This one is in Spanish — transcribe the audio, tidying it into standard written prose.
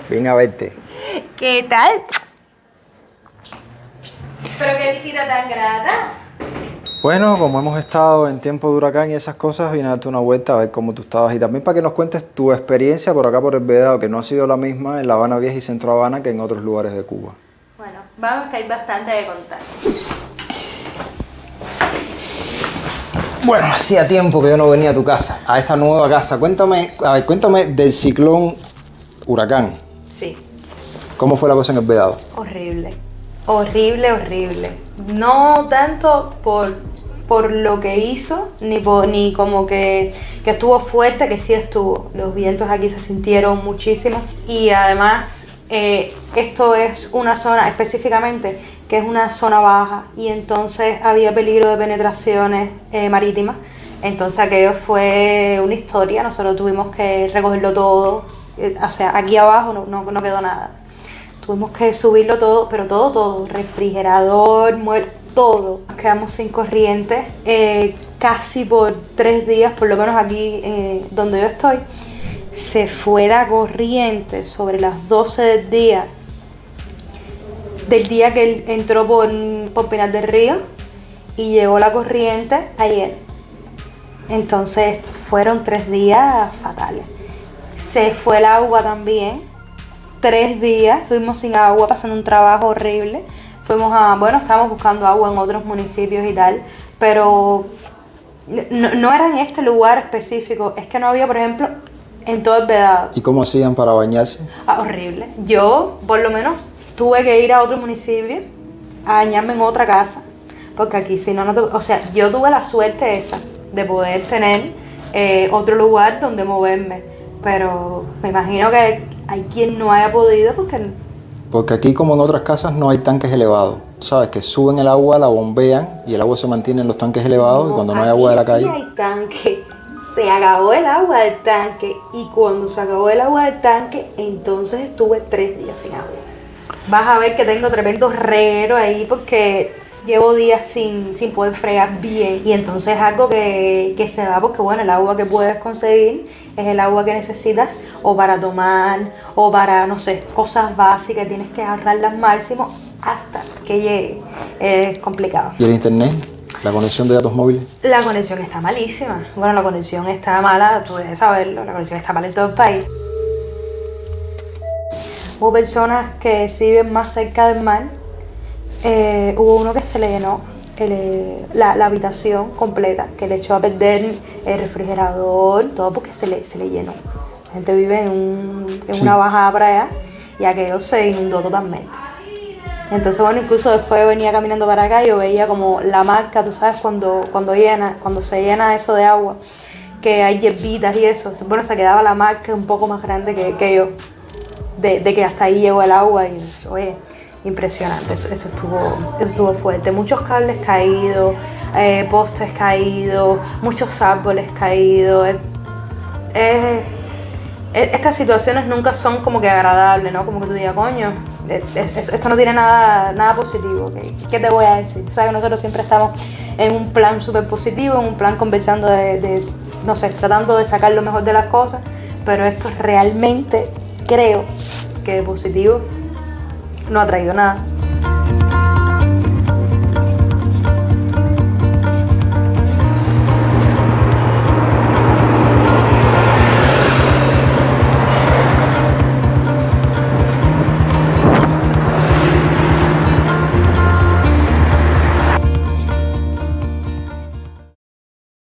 Vine a verte. ¿Qué tal? ¿Pero qué visita tan grata? Bueno, como hemos estado en tiempo de huracán y esas cosas, vine a darte una vuelta a ver cómo tú estabas y también para que nos cuentes tu experiencia por acá por el Vedado, que no ha sido la misma en La Habana Vieja y Centro Habana que en otros lugares de Cuba. Bueno, vamos que hay bastante que contar. Bueno, hacía tiempo que yo no venía a tu casa, a esta nueva casa. Cuéntame del ciclón huracán. Sí. ¿Cómo fue la cosa en el Vedado? Horrible. Horrible. No tanto por lo que hizo, ni como que estuvo fuerte, que sí estuvo. Los vientos aquí se sintieron muchísimo. Y además, esto es una zona específicamente que es una zona baja y entonces había peligro de penetraciones marítimas. Entonces aquello fue una historia, nosotros tuvimos que recogerlo todo, o sea, aquí abajo no quedó nada. Tuvimos que subirlo todo, pero todo, refrigerador, todo. Nos quedamos sin corriente casi por 3 días, por lo menos aquí donde yo estoy. Se fue la corriente sobre las 12 del día que él entró por Pinar del Río y llegó la corriente ayer. Entonces fueron 3 días fatales. Se fue el agua también. 3 días estuvimos sin agua, pasando un trabajo horrible. Estábamos buscando agua en otros municipios y tal, pero no era en este lugar específico. Es que no había, por ejemplo, en todo el Vedado. ¿Y cómo hacían para bañarse? Horrible. Yo, por lo menos, tuve que ir a otro municipio a bañarme en otra casa, porque aquí si no, o sea, yo tuve la suerte esa de poder tener otro lugar donde moverme, pero me imagino que hay quien no haya podido Porque aquí, como en otras casas, no hay tanques elevados. Sabes que suben el agua, la bombean y el agua se mantiene en los tanques elevados y cuando no hay agua de la calle... Aquí sí hay tanque. Se acabó el agua del tanque y cuando se acabó el agua del tanque, entonces estuve 3 días sin agua. Vas a ver que tengo tremendo reguero ahí porque llevo días sin poder fregar bien y entonces es algo que se va porque bueno, el agua que puedes conseguir es el agua que necesitas o para tomar o para, no sé, cosas básicas, tienes que ahorrarlas al máximo hasta que llegue. Es complicado. ¿Y el internet? ¿La conexión de datos móviles? La conexión está malísima. Bueno, la conexión está mala, tú debes saberlo, la conexión está mala en todo el país. Hubo personas que sí viven más cerca del mar. Hubo uno que se le llenó la habitación completa, que le echó a perder el refrigerador, todo porque se le llenó. La gente vive en una bajada para allá y aquello se inundó totalmente. Entonces, bueno, incluso después venía caminando para acá y yo veía como la marca, tú sabes, cuando se llena eso de agua, que hay hierbitas y eso. Bueno, se quedaba la marca un poco más grande que yo, de que hasta ahí llegó el agua y, oye, impresionante, eso estuvo fuerte. Muchos cables caídos, postes caídos, muchos árboles caídos. Estas situaciones nunca son como que agradables, ¿no? Como que tú digas, coño, esto no tiene nada positivo. ¿Qué te voy a decir? Tú sabes que nosotros siempre estamos en un plan súper positivo, en un plan conversando no sé, tratando de sacar lo mejor de las cosas, pero esto realmente creo que de positivo no ha traído nada.